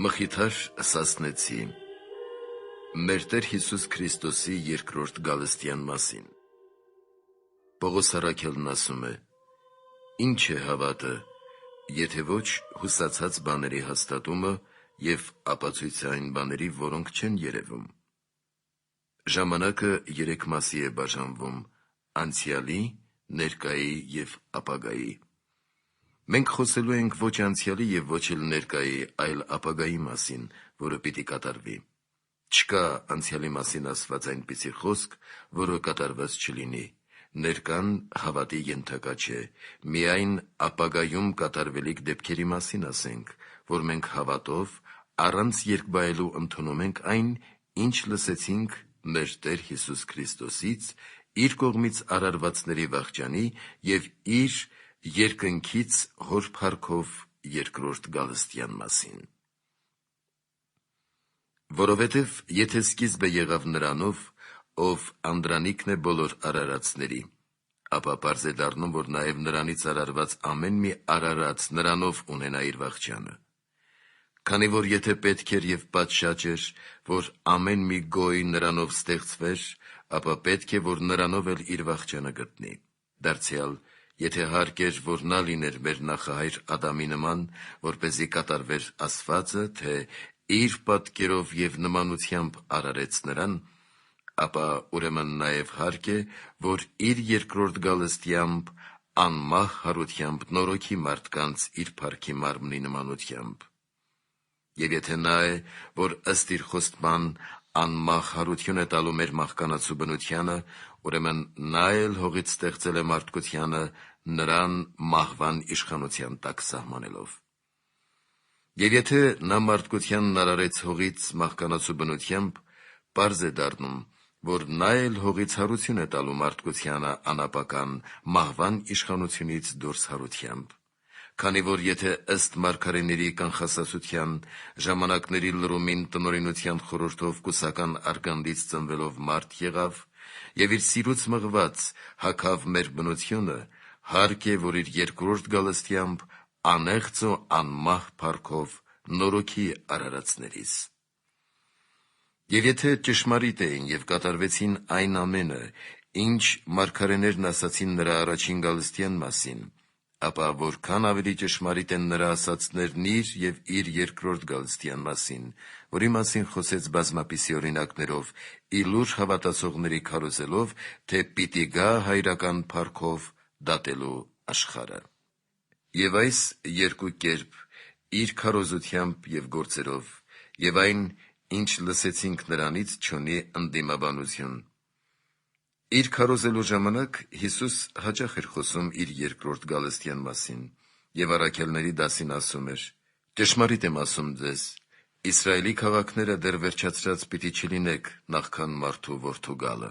Մխիթար Սասնեցի մեր Տեր Հիսուս Քրիստոսի երկրորդ գալստյան մասին։ Պողոս առաքյալն ասում է. ինչ է հավատը, եթե ոչ հուսացած բաների հաստատումը և ապացույցը այն բաների, որոնք չեն երևում։ Ժամանակը երեք մասի է բաժանվում՝ անցյալի, ներկայի և ապագայի։ Մենք խոսելու ենք ոչ անցյալի և ոչ էլ ներկայի, այլ ապագայի մասին, որը պիտի կատարվի։ Չկա անցյալի մասին ասված այնպիսի խոսք, որը կատարված չլինի։ Ներկան հավատի ենթակա չէ, միայն ապագայում կատարվելիք դեպքերի մասին ասենք, որ մենք հավատով, առանց երկբայելու ընդունում ենք այն, ինչ լսեցինք մեր Տեր Հիսուս Քրիստոսից, իր կողմից արարվածների վախճանի և իր երկնքից հոր փառքով երկրորդ գալստյան մասին։ Որովհետև եթե սկիզբը եղավ նրանով, ով անդրանիկն է բոլոր արարածների, ապա պարզ է դառնում, որ նաև նրանից արարված ամեն մի արարած նրանով ունենա իր վախճանը։ Քանի որ եթե պետք էր և պատշաճ էր, որ ամեն մի գոյ նրանով ստեղծվեր, ապա պետք է, որ նրանով էլ իր վախճանը գտնի։ Դարձյալ, եթե հարկ էր, որ նա լիներ մեր նախահայր Ադամի նման, որպեսզի կատարվեր ասվածը, թե իր պատկերով և նմանությամբ արարեց նրան, ապա ուրեմն նաև հարկ է, որ իր երկրորդ գալստյամբ անմահ հարությամբ նորոգի մարդկանց իր փառքի մարմնի նմանությամբ։ Եվ եթե նա է, որ ըստ իր խոստման անմահ հարություն է տալու մեր մահկանացու բնությանը, ուրեմն նա էլ հողից ստեղծել է մարդկությանը, նրան մահվան իշխանության տակ սահմանելով։ Եվ եթե նա մարդկությանն արարեց հողից մահկանացու բնությամբ, պարզ է դառնում, որ նա էլ հողից հարություն է տալու մարդկությանը անապական մահվան իշխանությունից դուրս հարությամբ։ Քանի որ եթե ըստ մարգարեների կանխասացության ժամանակների լրումին տնօրինության խորհրդով կուսական արգանդից ծնվելով մարդ եղավ և իր սիրուց մղված հագավ մեր բնությունը, հարկ է, որ իր երկրորդ գալստյամբ անեղծ ու անմահ փառքով նորոգի արարածներիս։ Եվ եթե ճշմարիտ էին և կատարվեցին այն ամենը, ինչ մարգարեներն ասացին նրա առաջին գալստյան մասին, ապա որքան ավելի ճշմարիտ են նրա ասածներն իր և իր երկրորդ գալստյան մասին, որի մասին խոսեց բազմապիսի օրինակներով, ի լուր հավատացողների քարոզելով, թե պիտի գա հայրական փառքով դատելու աշխարհը։ Եվ այս երկու կերպ, իր քարոզությամբ և գործերով, և այն, ինչ լսեցինք նրանից, չունի ընդդիմաբանություն։ Իր քարոզելու ժամանակ Հիսուս հաճախ էր խոսում իր երկրորդ գալստյան մասին, և առաքյալների դասին ասում էր. «Ճշմարիտ եմ ասում ձեզ, Իսրայելի քաղաքները դեռ վերջացրած պիտի չլինեք, նախքան մարդու որդու գալը»։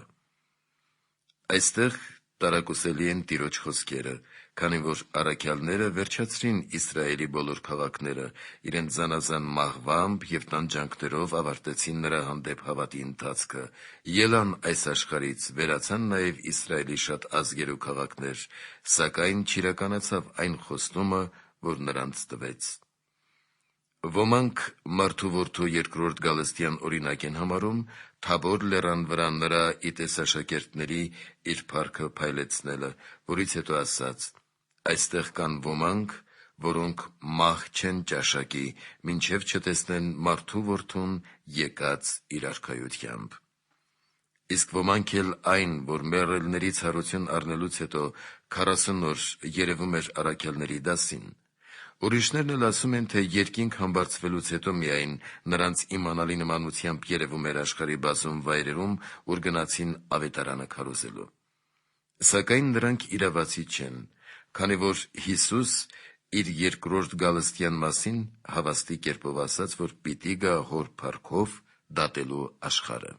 Այստեղ տարակուսելի են Տիրոջ խոսքերը, քանի որ առաքյալները վերջացրին Իսրայելի բոլոր քաղաքները, իրենց զանազան մահվամբ և տանջանքներով ավարտեցին նրա հանդեպ հավատի ընթացքը, ելան այս աշխարհից, վերացան նաև Իսրայելի շատ ազգեր ու քաղաքներ, սակայն չիրականացավ այն խոստումը, որ նրանց տվեց։ Ոմանք մարդու որդու երկրորդ գալստյան օրինակ են համարում Թաբոր լեռան վրա նրա ի տեսաշակերտների իր փառքը փայլեցնելը, որից հետո ասաց. «Այստեղ կան ոմանք, որոնք մահ չեն ճաշակի, մինչև չտեսնեն մարդու որդուն եկած իր արքայությամբ»։ Իսկ ոմանք էլ այն, որ մեռելներից հարություն առնելուց հետո 40 օր երևում էր առաքյալների դասին։ Ուրիշներն էլ ասում են, թե երկինք համբարձվելուց հետո միայն նրանց իմանալի նմանությամբ երևում էր աշխարհի բազում վայրերում, ուր գնացին ավետարանը քարոզելու։ Սակայն նրանք իրավացի չեն, քանի որ Հիսուս իր երկրորդ գալստյան մասին հավաստի կերպով ասաց, որ պիտի գա հոր փառքով դատելու աշխարհը։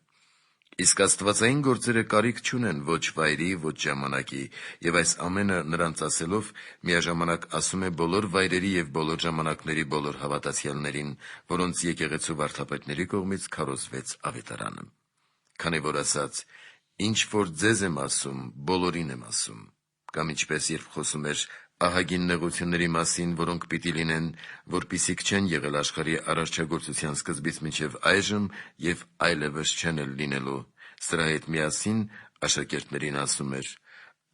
Իսկ աստվածային գործերը կարիք չունեն ոչ վայրի, ոչ ժամանակի, և այս ամենը նրանց ասելով միաժամանակ ասում է բոլոր վայրերի և բոլոր ժամանակների բոլոր հավատացյալներին, որոնց եկեղեցու վարդապետների կողմից քարոզվեց ավետարանը։ Քանի որ ասաց. «Ինչ որ ձեզ եմ ասում, բոլորին եմ ասում», կամ ինչպես երբ խոսում էր ահագին նեղությունների մասին, որոնք պիտի լինեն, որպիսիք չեն եղել աշխարհի արարչագործության սկզբից մինչև այժմ և այլևս չեն էլ լինելու։ Սրա հետ միասին աշակերտներին ասում էր.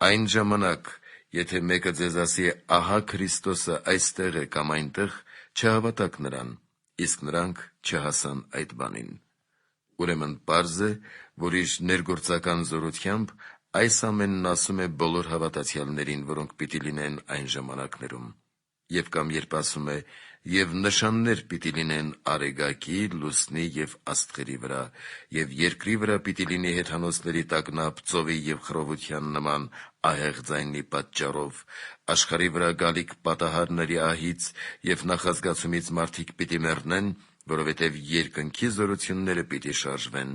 «Այն ժամանակ, եթե մեկը ձեզ ասի, ահա Քրիստոսը այստեղ է կամ այնտեղ, չհավատաք նրան, իսկ նրանք չհասան այդ բանին»։ Ուրեմն պարզ է, որ իր ներգործական զորությամբ այս ամենն ասում է բոլոր հավատացյալներին, որոնք պիտի լինեն այն ժամանակներում։ Եվ կամ երբ ասում է. «Եվ նշաններ պիտի լինեն արեգակի, լուսնի և աստղերի վրա, և երկրի վրա պիտի լինի հեթանոսների տագնապ, ծովի և խռովության նման ահեղ ձայնի պատճառով, աշխարհի վրա գալիք պատահարների ահից և նախազգացումից մարդիկ պիտի մեռնեն, որովհետև երկնքի զորությունները պիտի շարժվեն։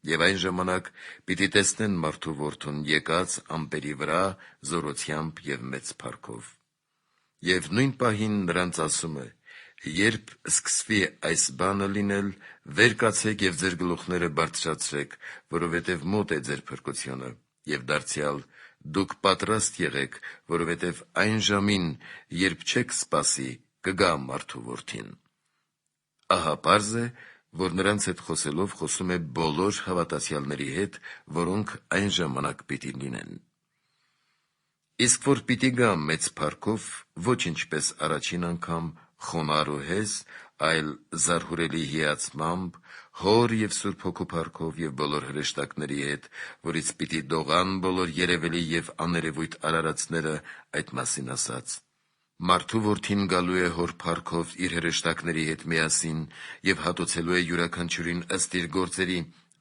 Եվ այն ժամանակ պիտի տեսնեն մարդու որդուն եկած ամպերի վրա զորությամբ և մեծ փառքով։ Եվ նույն պահին նրանց ասում է. երբ սկսվի այս բանը լինել, վեր կացեք և ձեր գլուխները բարձրացրեք, որովհետև մոտ է ձեր փրկությունը, և դարձյալ դուք պատրաստ եղեք, որովհետև այն ժամին, երբ չեք սպասի, կգա մարդու որդին»։ Ահա պարզ է, որ նրանց հետ խոսելով խոսում է բոլոր հավատացյալների հետ, որոնք այն ժամանակ պիտի լինեն։ Իսկ որ պիտի գա մեծ փառքով, ոչ ինչպես առաջին անգամ խոնարհ ու հեզ, այլ զարհուրելի հիացմամբ, Հոր և Սուրբ Հոգու փառքով և բոլոր հրեշտակների հետ, որից պիտի դողան բոլոր երևելի և աներևույթ արարածները, այդ մասին ասաց. Մարդու որդին գալու է Հոր փառքով իր հրեշտակների հետ միասին և հատուցելու է յուրաքանչյուրին ըստ իր գործերի,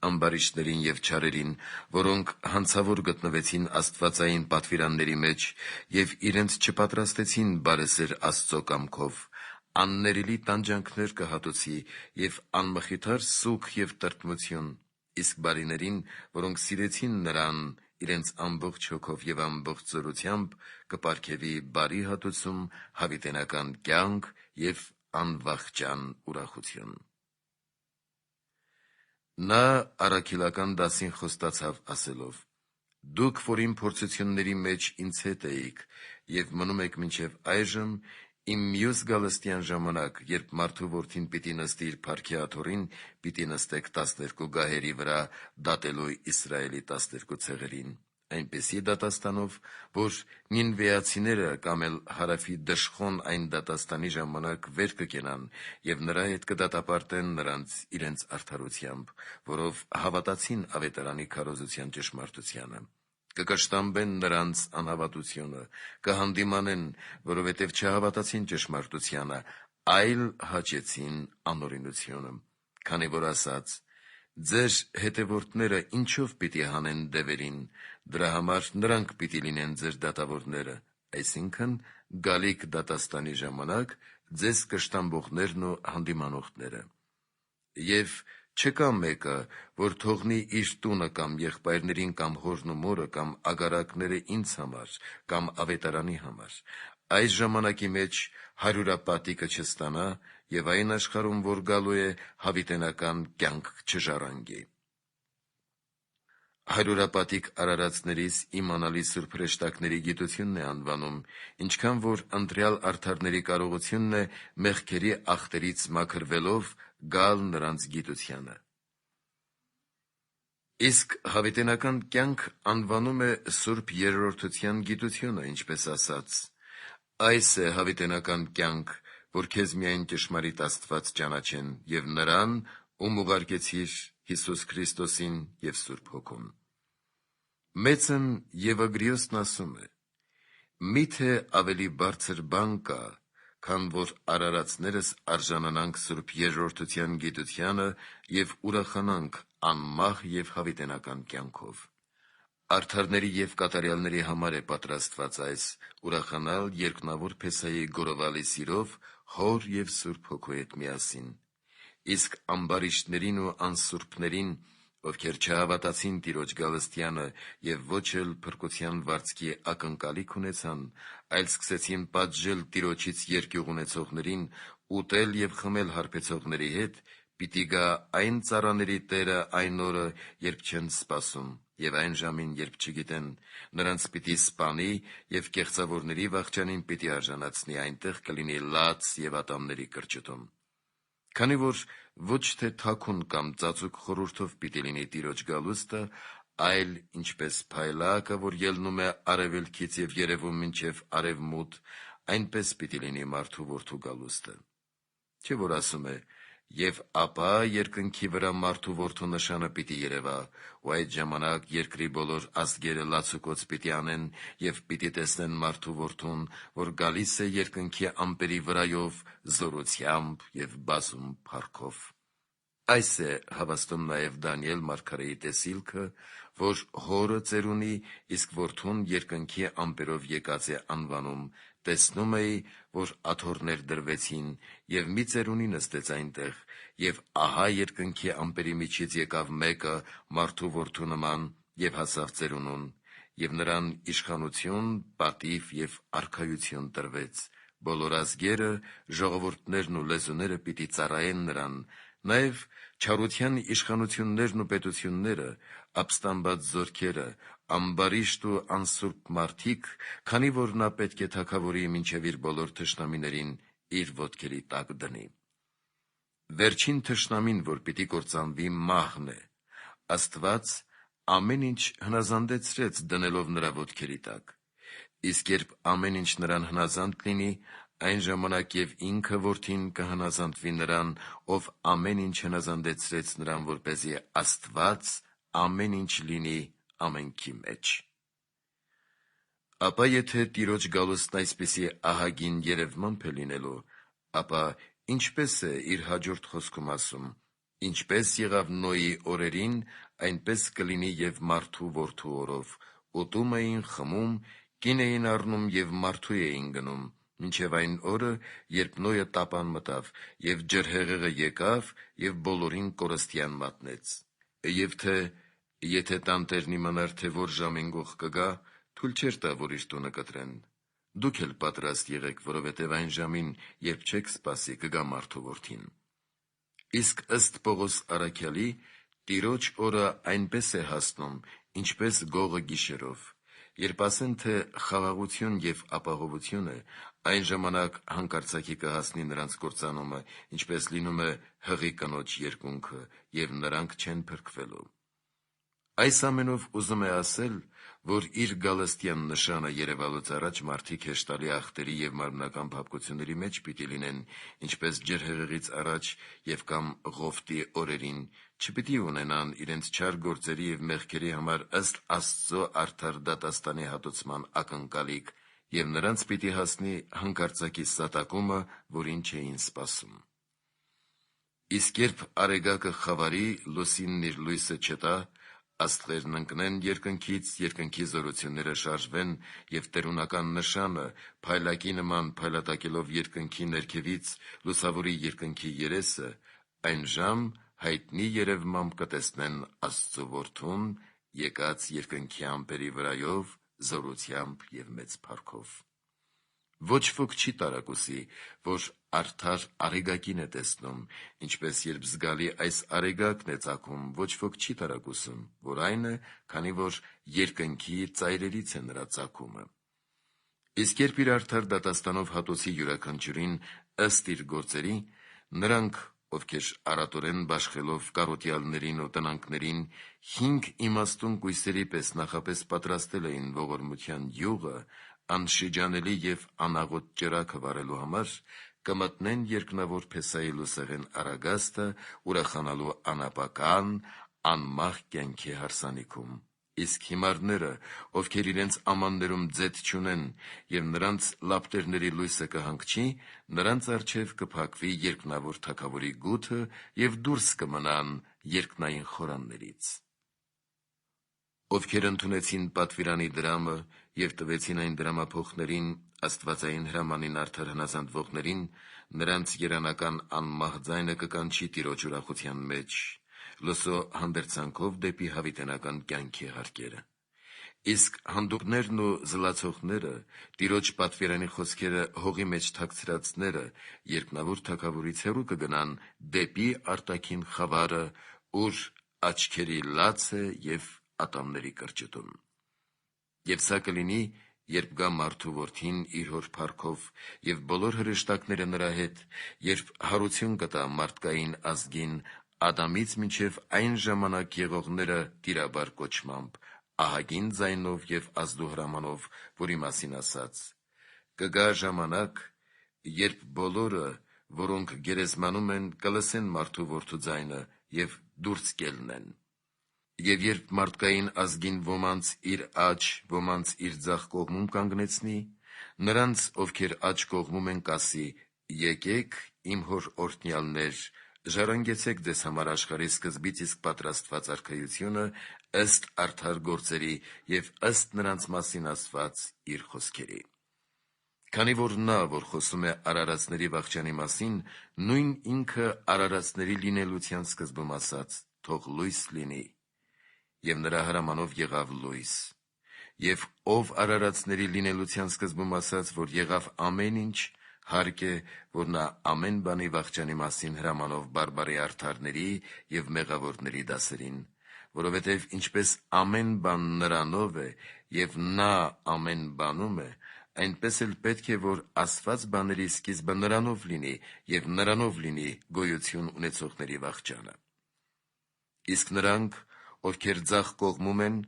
ամբարիշտներին և չարերին, որոնք հանցավոր գտնվեցին աստվածային պատվիրանների մեջ և իրենց չպատրաստեցին բարեսեր Աստծո կամքով, աններելի տանջանքներ կհատուցի և անմխիթար սուգ և տրտմություն, իսկ բարիներին, որոնք սիրեցին նրան իրենց ամբողջ հոգով և ամբողջ զորությամբ, կպարգևի բարի հատուցում, հավիտենական կյանք և անվախճան ուրախություն։ Նա առաքելական դասին խոստացավ ասելով. «Դուք, որ իմ փորձությունների մեջ ինձ հետ էիք և մնում եք մինչև այժմ, իմ մյուս գալստյան ժամանակ, երբ մարդու որդին պիտի նստի իր փառքի աթոռին, պիտի նստեք 12 գահերի վրա, դատելու Իսրայելի 12 ցեղերին, այնպիսի դատաստանով, որ նինվեացիները կամ էլ հարավի դժխոն այն դատաստանի ժամանակ վեր կկենան և նրա հետ կդատապարտեն նրանց իրենց արդարությամբ, որով հավատացին ավետարանի քարոզության ճշմարտությանը։ Կկշտամբեն նրանց անհավատությունը, կհանդիմանեն, որովհետև չհավատացին ճշմարտությանը, այլ հաճեցին անօրենությունը, քանի որ ասաց. «Ձեր հետևորդները ինչով պիտի հանեն դևերին, դրա համար նրանք պիտի լինեն ձեր դատավորները», այսինքն գալիք դատաստանի ժամանակ ձեզ կշտամբողներն ու հանդիմանողները։ Եվ չկա մեկը, որ թողնի իր տունը կամ եղբայրներին կամ հորն ու մորը կամ ագարակները ինձ համար կամ ավետարանի համար, այս ժամանակի մեջ հարյուրապատիկը չստանա և այն աշխարհում, որ գալու է, հավիտենական կյանք չժառանգի։ Հարյուրապատիկ արարածներից իմանալի սուրբ հրեշտակների գիտությունն է անվանում, ինչքան որ ընտրյալ արդարների կարողությունն է մեղքերի ախտերից մաքրվելով գալ նրանց գիտությանը։ Իսկ հավիտենական կյանք անվանում է Սուրբ Երրորդության գիտությունը, ինչպես ասաց. «Այս է հավիտենական կյանք, որ քեզ միայն ճշմարիտ Աստված ճանաչեն և նրան, ում ուղարկեցիր, Հիսուս Քրիստոսին և Սուրբ Հոգուն»։ Մեծն Եվագրիոսն ասում է. «Մի՞թե ավելի բարձր բան կա, քան որ արարածներս արժանանանք Սուրբ Երրորդության գիտությանը և ուրախանանք անմահ և հավիտենական կյանքով»։ Արդարների և կատարյալների համար է պատրաստված այս ուրախանալ երկնավոր Փեսայի գորովալի սիրով Հոր և Սուրբ Հոգու հետ միասին։ Իսկ ամբարիշտներին ու անսուրբներին, ովքեր չհավատացին Տիրոջ գալստյանը և ոչ էլ փրկության վարձքի ակնկալիք ունեցան, այլ սկսեցին պատժել Տիրոջից երկյուղ ունեցողներին, ուտել և խմել հարբեցողների հետ, պիտի գա այն ծառաների Տերը այն օրը, երբ չեն սպասում, Եվ այն ժամին, երբ չգիտեն, նրանց պիտի սպանի եւ կեղծավորների վախճանին պիտի արժանացնի, այնտեղ կլինի լաց եւ ատամների կրճտում։ Քանի որ ոչ թե թաքուն կամ ծածուկ խորհուրդով պիտի լինի Տիրոջ գալուստը, այլ ինչպես փայլակը, որ ելնում է արևելքից եւ երևում մինչեւ արևմուտ, այնպես պիտի լինի մարդու որդու գալուստը։ Չէ՞ որ ասում է. «Եվ ապա երկնքի վրա մարդու որդու նշանը պիտի երևա, ու այդ ժամանակ երկրի բոլոր ազգերը լացուկոծ պիտի անեն եւ պիտի տեսնեն մարդու որդուն, որ գալիս է երկնքի ամպերի վրայով զորությամբ եւ բազում փառքով»։ Այս է հավաստում նաև Դանիել մարգարեի տեսիլքը, որ հորը ծերունի, իսկ որդուն երկնքի ամպերով եկած է անվանում, տեսնում էի, որ աթոռներ դրվեցին, եւ մի ծերունի նստեց այնտեղ, եւ ահա երկնքի ամպերի միջից եկավ մեկը մարդու որդու նման, եւ հասավ ծերունուն, եւ նրան իշխանություն, պատիվ եւ արքայություն տրվեց։ Բոլոր ազգերը, ժողովուրդներն ու լեզուները պիտի ծառայեն նրան, նաև չարության իշխանություններն ու պետությունները, ապստամբած զորքերը, ամբարիշտ ու անսուրբ մարդիկ, քանի որ նա պետք է թագավորի մինչև իր բոլոր թշնամիներին իր ոտքերի տակ դնի։ Վերջին թշնամին, որ պիտի կործանվի, մահն է։ Աստված ամեն ինչ հնազանդեցրեց դնելով նրա ոտքերի տակ։ Իսկ երբ ամեն ինչ նրան հնազանդ լինի, այն ժամանակ եւ ինքը որդին կհնազանդվի նրան, ով ամեն ինչ հնազանդեցրեց նրան, որպեսզի Աստված ամեն ինչ լինի ամենքի մեջ։ Ապա եթե Տիրոջ գալուստն այսպիսի ահագին երևմամբ է լինելու, ապա ինչպես է իր հաջորդ խոսքում ասում. «Ինչպես եղավ Նոյի օրերին, այնպես կլինի եւ մարդու որդու օրով. ուտում էին, խմում, կին էին առնում եւ մարդու էին գնում, մինչև այն օրը, երբ Նոյը տապան մտավ, եւ ջրհեղեղը եկավ եւ բոլորին կորստյան մատնեց։ Եվ թե եթե տանտերն իմանար, թե որ ժամին գող կգա, թույլ չէր տա, որ իր տունը կտրեն։ Դուք էլ պատրաստ եղեք, որովհետև այն ժամին, երբ չեք սպասի, կգա մարդու որդին»։ Իսկ ըստ Պողոս առաքյալի, Տիրոջ օրը այնպես է հասնում, ինչպես գողը գիշերով։ Երբ ասեն, թե խաղաղություն եւ ապահովություն է, այն ժամանակ հանկարծակի կհասնի նրանց կործանումը, ինչպես լինում է հղի կնոջ երկունքը, եւ նրանք չեն փրկվելու։ Այս ամենով ուզում է ասել, որ իր գալստյան նշանը երևալուց առաջ մարդիկ հեշտալի ախտերի եւ մարմնական փափկությունների մեջ պիտի լինեն, ինչպես ջրհեղեղից առաջ եւ կամ Ղովտի օրերին, չպիտի ունենան իրենց չար գործերի եւ մեղքերի համար ըստ Աստծո արդար դատաստանի հատուցման ակնկալիք, եւ նրանց պիտի հասնի հանկարծակի սատակումը, որին չէին սպասում։ Իսկ երբ արեգակը խավարի, լուսինն իր լույսը չտա, աստղերն ընկնեն երկնքից, երկնքի զորությունները շարժվեն, եւ տերունական նշանը, փայլակի նման փայլատակելով երկնքի ներքևից, լուսավորի երկնքի երեսը, այն ժամ հայտնի երևմամբ կտեսնեն Աստծո որդուն, եկած երկնքի ամպերի վրայով, զորությամբ եւ մեծ փառքով։ Ոչ ոք չի տարակուսի, որ արդար արեգակին է տեսնում, ինչպես երբ զգալի այս արեգակն է ծագում, ոչ ոք չի տարակուսում, որ այն է, քանի որ երկնքի ծայրերից է նրա ծագումը։ Իսկ երբ իր արդար դատաստանով հատուցի յուրաքանչյուրին ըստ իր գործերի, նրանք, ովքեր առատորեն բաշխելով կարոտյալներին ու տնանքներին, 5 իմաստուն կույսերի պես նախապես պատրաստել էին ողորմության յուղը, անշիջանելի եւ անաղոտ ճրագը վարելու համար, կմտնեն երկնավոր Փեսայի լուսեղեն առագաստը, ուրախանալու անապական, անմահ կյանքի հարսանիքում։ Իսկ հիմարները, ովքեր իրենց ամաններում ձեթ չունեն, եւ նրանց լապտերների լույսը կհանգչի, նրանց առջև կփակվի երկնավոր թագավորի գութը եւ դուրս կմնան երկնային խորաններից։ Ովքեր ընդունեցին պատվիրանի դրամը եւ տվեցին այն դրամափոխներին, աստվածային հրամանին արդար հնազանդվողներին, նրանց երանական անմահ ձայնը կկանչի Տիրոջ ուրախության մեջ, լսո հանդերձանքով դեպի հավիտենական կյանքի հարկերը։ Իսկ հանդուկներն ու զլացողները, Տիրոջ պատվիրանի խոսքերը հողի մեջ թաքցրածները, երկնավոր թագավորից հեռու կգնան դեպի արտաքին խավարը, ուր աչքերի լաց է եւ ատամների կրճտում։ Եվ սա կլինի, երբ գա մարդու որդին իր հոր փառքով եւ բոլոր հրեշտակները նրա հետ, երբ հարություն կտա մարդկային ազգին Ադամից մինչև այն ժամանակ եղողները տիրաբար կոչմամբ, ահագին ձայնով եւ ազդու հրամանով, որի մասին ասաց. կգա ժամանակ, երբ բոլորը, որոնք գերեզմանում են, կլսեն մարդու որդու ձայնը եւ դուրս կելնեն։ Եվ երբ մարդկային ազգին ոմանց իր աջ, ոմանց իր ձախ կողմում կանգնեցնի, նրանց, ովքեր աջ կողմում են, կասի. եկեք, իմ հոր օրհնյալներ, ժառանգեցեք ձեզ համար աշխարհի սկզբից իսկ պատրաստված արքայությունը ըստ արդար գործերի եւ ըստ նրանց մասին ասված իր խոսքերի։ Քանի որ նա, որ խոսում է արարածների վախճանի մասին, նույն ինքը արարածների լինելության սկզբում ասաց. թող լույս լինի, եւ նրա հրամանով եղավ լույս։ Եվ ով արարածների լինելության սկզբում ասաց, որ եղավ ամեն ինչ, հարկ է, որ նա ամեն բանի վախճանի մասին հրամանով բարբարի արդարների եւ մեղավորների դասերին, որովհետեւ ինչպես ամեն բան նրանով է եւ նա ամեն բանում է, այնպես էլ պետք է, որ ասված բաների սկիզբը նրանով լինի եւ նրանով լինի գոյություն ունեցողների վախճանը։ Իսկ նրանք, ովքեր ձախ կողմում են,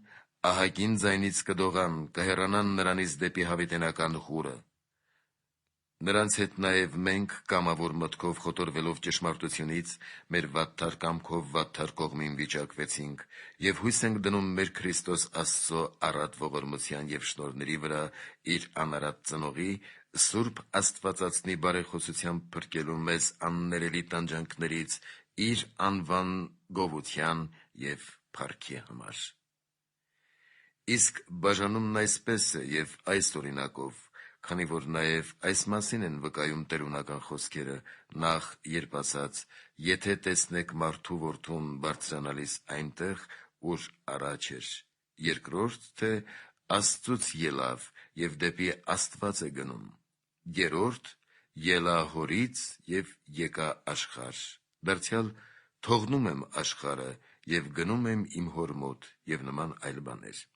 ահագին ձայնից կդողան, կհեռանան նրանից դեպի հավիտենական խուրը։ Նրանց հետ նաև մենք կամավոր մտքով խոտորվելով ճշմարտությունից, մեր վատթար կամքով վատթար կողմին վիճակվեցինք եւ հույս ենք դնում մեր Քրիստոս Աստծո առատ ողորմության եւ շնորհների վրա իր անարատ ծնողի Սուրբ Աստվածածնի բարեխոսությամբ փրկելու մեզ աններելի տանջանքներից իր անվան գովության եւ փառքի համար։ Իսկ բաժանումն այսպես է եւ այս օրինակով, քանի որ նաև այս մասին են վկայում տերունական խոսքերը, նախ երբ ասաց. եթե տեսնեք մարդու որդուն բարձրանալիս այնտեղ, ուր առաջ էր, երկրորդ, թե Աստծուց ելավ եւ դեպի Աստված է գնում, երրորդ, ելա հորից եւ եկա աշխարհ, դարձյալ թողնում եմ աշխարհը եւ գնում եմ իմ հոր մոտ եւ նման այլ բաներ։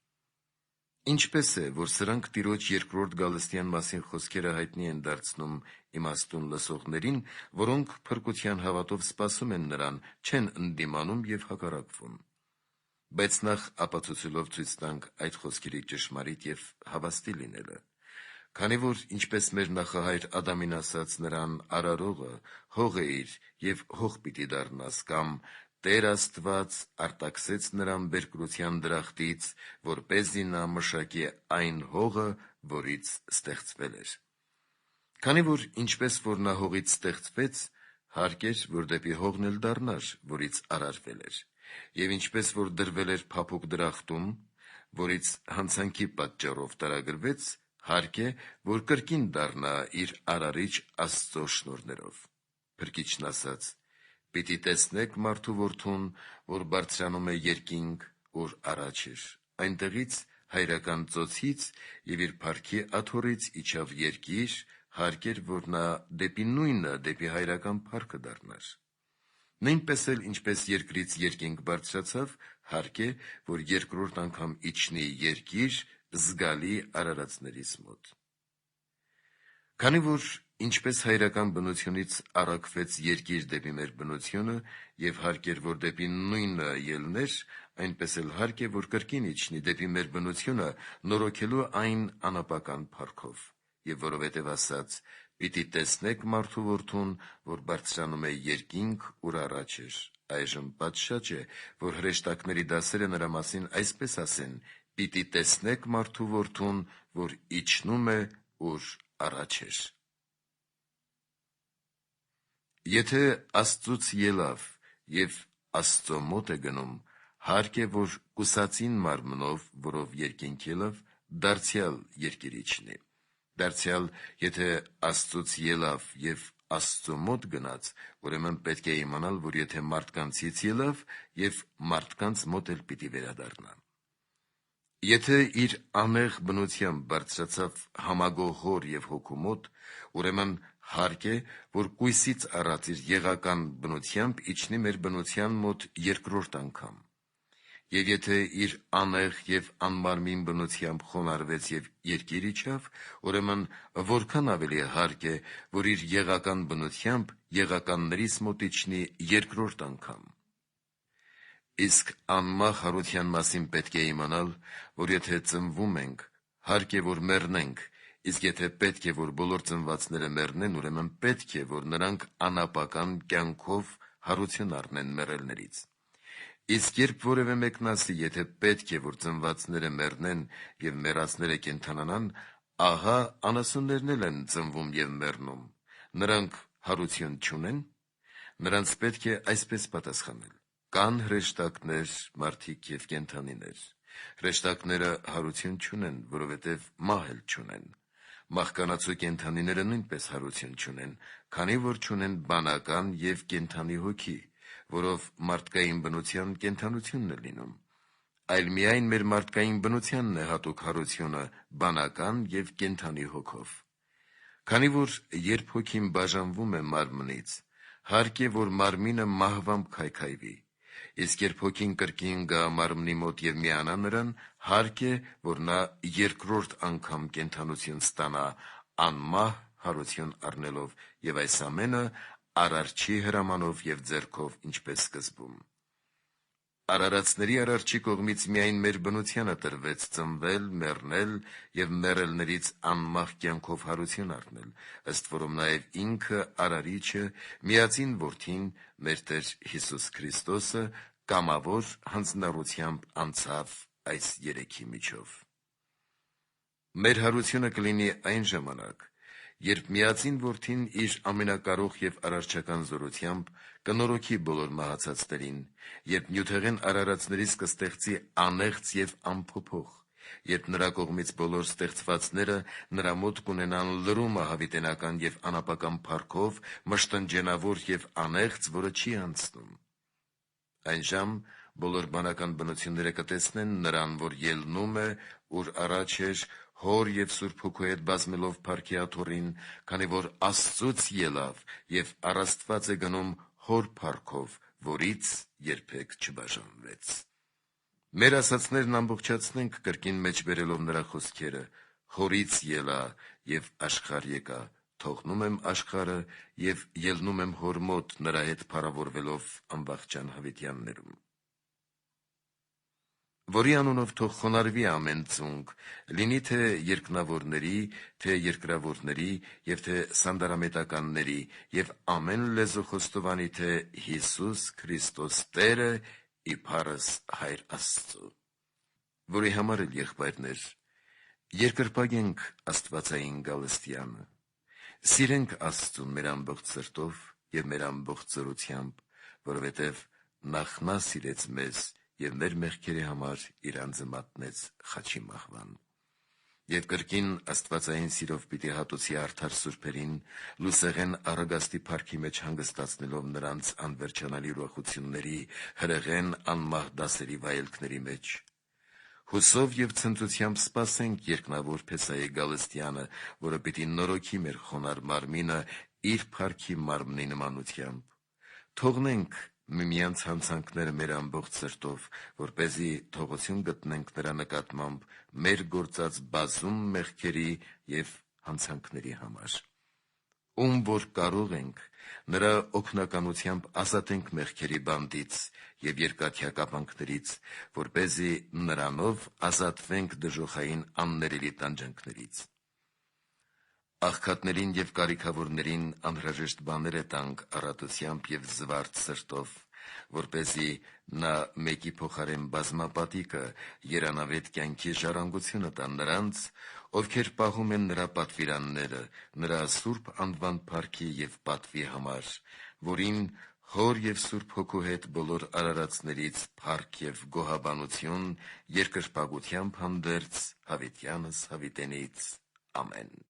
Ինչպես է, որ սրանք Տիրոջ երկրորդ գալստյան մասին խոսքերը հայտնի են դարձնում իմաստուն լսողներին, որոնք փրկության հավատով սպասում են նրան, չեն ընդդիմանում եւ հակառակվում։ Բայց նախ ապացուցելով ցույց տանք այդ խոսքերի ճշմարիտ եւ հավաստի լինելը։ Քանի որ ինչպես մեր նախահայր Ադամին ասաց նրան արարողը, հող էիր եւ հող պիտի դառնաս, կամ Տեր Աստված արտաքսեց նրան բերկրության դրախտից, որպեսզի նա մշակի այն հողը, որից ստեղծվել էր։ Քանի որ ինչպես որ նա հողից ստեղծվեց, հարկ էր, որ դեպի հողն էլ դառնար, որից արարվել էր, եւ ինչպես որ դրվել էր փափուկ դրախտում, որից հանցանքի պատճառով տարագրվեց, հարկ է, որ կրկին դառնա իր արարիչ Աստծո շնորհներով։ Փրկիչն ասաց. պիտի տեսնեք մարդու որդուն, որ բարձրանում է երկինք, որ առաջ էր, այնտեղից հայրական ծոցից եւ իր փառքի աթոռից իջավ երկիր, հարկ էր, որ նա դեպի նույնը, դեպի հայրական փառքը դառնար։ Նույնպես էլ ինչպես երկրից երկինք բարձրացավ, հարկ է, որ երկրորդ անգամ իջնի երկիր զգալի արարածներից մոտ։ Քանի որ ինչպես հայրական բնությունից առաքվեց երկիր դեպի մեր բնությունը եւ հարկ էր, որ դեպի նույնը ելներ, այնպես էլ հարկ է, որ կրկին իջնի դեպի մեր բնությունը, նորոգելու այն անապական փառքով, եւ որովհետեւ ասաց. պիտի տեսնեք մարդու որդուն, որ բարձրանում է երկինք, ուր առաջ էր, այժմ պատշաճ է, որ հրեշտակների դասերը նրա մասին այսպես ասեն. պիտի տեսնեք մարդու որդուն, որ իջնում է, ուր առաջ էր։ Եթե Աստծուց ելավ եւ Աստծո մոտ է գնում, հարկ է, որ կուսածին մարմնով, որով երկինք ելավ, դարձյալ երկիր իջնի։ Դարձյալ, եթե Աստծուց ելավ եւ Աստծո մոտ գնաց, ուրեմն պետք է իմանալ, որ եթե մարդկանցից ելավ եւ մարդկանց մոտ էլ պիտի վերադառնա։ Եթե իր անեղ բնությամբ բարձրացավ համագող հոր եւ հոգու մոտ, ուրեմն հարկ է, որ կույսից առած իր եղական բնությամբ իջնի մեր բնության մոտ երկրորդ անգամ։ Եվ եթե իր անեղ եւ անմարմին բնությամբ խոնարհվեց եւ երկիր իջավ, ուրեմն որքան ավելի հարկ է, որ իր եղական բնությամբ եղականներից մոտիչնի երկրորդ անգամ։ Իսկ անմահ հարության մասին պետք է իմանալ, որ եթե ծնվում ենք, հարկ է, որ մեռնենք, իսկ եթե պետք է, որ բոլոր ծնվածները մեռնեն, ուրեմն պետք է, որ նրանք անապական կյանքով հարություն առնեն մեռելներից։ Իսկ երբ որևէ մեկն ասի, եթե պետք է, որ ծնվածները մեռնեն եւ մեռածները կենդանանան, ահա անասուններն էլ են ծնվում եւ մեռնում, նրանք հարություն չունեն, նրանց պետք է այսպես պատասխանել. կան հրեշտակներ, մարդիկ եւ կենդանիներ։ Հրեշտակները հարություն չունեն, որովհետեւ մահ էլ չունեն։ Մահկանացու կենդանիները նույնպես հարություն չունեն, քանի որ չունեն բանական եւ կենդանի հոգի, որով մարդկային բնության կենդանությունն է լինում, այլ միայն մեր մարդկային բնությանն է հատուկ հարությունը բանական եւ կենդանի հոգով։ Քանի որ երբ հոգին բաժանվում է մարմնից, հարկ է, որ մարմինը մահվամբ քայքայվի, իսկ երբ հոգին կրկին գա մարմնի մոտ եւ միանա նրան, հարկ է, որ նա երկրորդ անգամ կենդանություն ստանա անմահ հարություն առնելով, եւ այս ամենը Արարչի հրամանով եւ ձեռքով, ինչպես սկզբում։ Արարածների Արարչի կողմից միայն մեր բնությանը տրվեց ծնվել, մեռնել եւ մեռելներից անմահ կյանքով հարություն առնել, ըստ որում նաեւ ինքը Արարիչը, միածին որդին, մեր Տեր Հիսուս Քրիստոսը, կամավոր հանձնառությամբ անցավ այս երեքի միջով։ Մեր հարությունը կլինի այն ժամանակ, երբ միածին որդին իր ամենակարող եւ արարչական զորությամբ կնորոգի բոլոր մահացածներին, երբ նյութեղեն արարածներից կստեղծի անեղծ եւ անփոփոխ, երբ նրա կողմից բոլոր ստեղծվածները նրա մոտ կունենան լրումը հավիտենական եւ անապական փառքով, մշտնջենավոր եւ անեղծ, որը չի անցնում։ Այն ժամ բոլոր բանական բնությունները կտեսնեն նրան, որ ելնում է, ուր առաջ էր, Հոր եւ Սուրբ Հոգու հետ բազմելով փառքի աթոռին, քանի որ Աստծուց ելավ եւ առաստված է գնում Հոր փառքով, որից երբեք չբաժանվեց։ Մեր ասացներն ամբողջացնենք կրկին մեջ բերելով նրա խոսքերը. Հորից ելա եւ աշխարհ եկա, թողնում եմ աշխարհը եւ ելնում եմ Հոր մոտ, նրա հետ փառավորվելով անվախճան հավիտյաններում։ Որի անունով թող խոնարհվի ամեն ծունկ, լինի թե երկնավորների, թե երկրավորների եւ թե սանդարամետականների, եւ ամեն լեզու խոստովանի, թե Հիսուս Քրիստոս Տերը իբարս Հայր Աստծո։ Որի համար էլ եղբայրներ, երկրպագենք Աստվածային գալստյանը, սիրենք Աստծուն մեր ամբողջ սրտով եւ մեր ամբողջ զորությամբ, որովհետեւ նախ նա սիրեց մեզ եւ մեր մեղքերի համար իր անձը մատնեց խաչի մահվան։ Եվ կրկին Աստվածային սիրով պիտի հատուցի արդար սուրբերին, լուսեղեն առագաստի փառքի մեջ հանգստացնելով նրանց անվերջանալի ուրախությունների, հրեղեն անմահ դասերի վայելքների մեջ։ Հուսով եւ ցնծությամբ սպասենք երկնավոր Փեսայի գալստյանը, որը պիտի նորոգի մեր խոնար մարմինը իր փառքի մարմնի նմանությամբ։ Թողնենք միմյանց հանցանքները մեր ամբողջ սրտով, որպեսզի թողություն գտնենք նրա նկատմամբ մեր գործած բազում մեղքերի եւ հանցանքների համար։ Ում որ կարող ենք, նրա օգնականությամբ ազատենք մեղքերի բանդից եւ երկաթյա կապանքներից, որպեսզի նրանով ազատվենք դժոխային աններելի տանջանքներից։ Աղքատներին եւ կարիքավորներին անհրաժեշտ բաներ է տանք առատությամբ եւ զվարթ սրտով, որպեսզի նա մեկի փոխարեն բազմապատիկը երանավետ կյանքի ժառանգությունը տա նրանց, ովքեր պահում են նրա պատվիրանները, նրա սուրբ անվան փառքի եւ պատվի համար, որին Հոր եւ Սուրբ Հոգու հետ բոլոր արարածներից փառք եւ գոհաբանություն երկրպագությամբ հանդերձ հավիտյանս հավիտենից ամեն։